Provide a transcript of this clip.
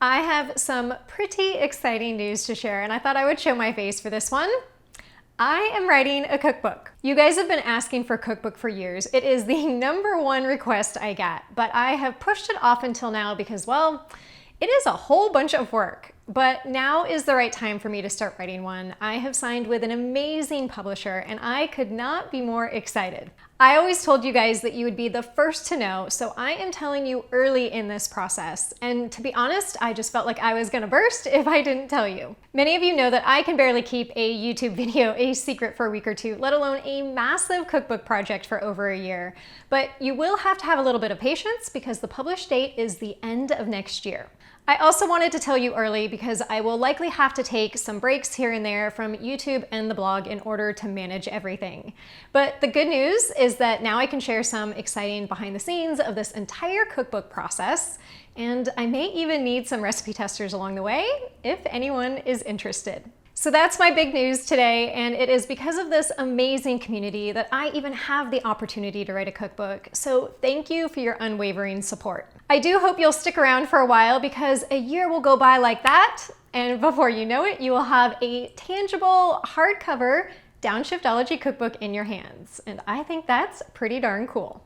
I have some pretty exciting news to share, and I thought I would show my face for this one. I am writing a cookbook. You guys have been asking for a cookbook for years. It is the #1 request I get, but I have pushed it off until now because, well, it is a whole bunch of work. But now is the right time for me to start writing one. I have signed with an amazing publisher and I could not be more excited. I always told you guys that you would be the first to know, so I am telling you early in this process. And to be honest, I just felt like I was gonna burst if I didn't tell you. Many of you know that I can barely keep a YouTube video a secret for a week or two, let alone a massive cookbook project for over a year. But you will have to have a little bit of patience because the published date is the end of next year. I also wanted to tell you early because I will likely have to take some breaks here and there from YouTube and the blog in order to manage everything. But the good news is that now I can share some exciting behind the scenes of this entire cookbook process, and I may even need some recipe testers along the way if anyone is interested. So that's my big news today, and it is because of this amazing community that I even have the opportunity to write a cookbook. So thank you for your unwavering support. I do hope you'll stick around for a while because a year will go by like that, and before you know it, you will have a tangible hardcover Downshiftology cookbook in your hands. And I think that's pretty darn cool.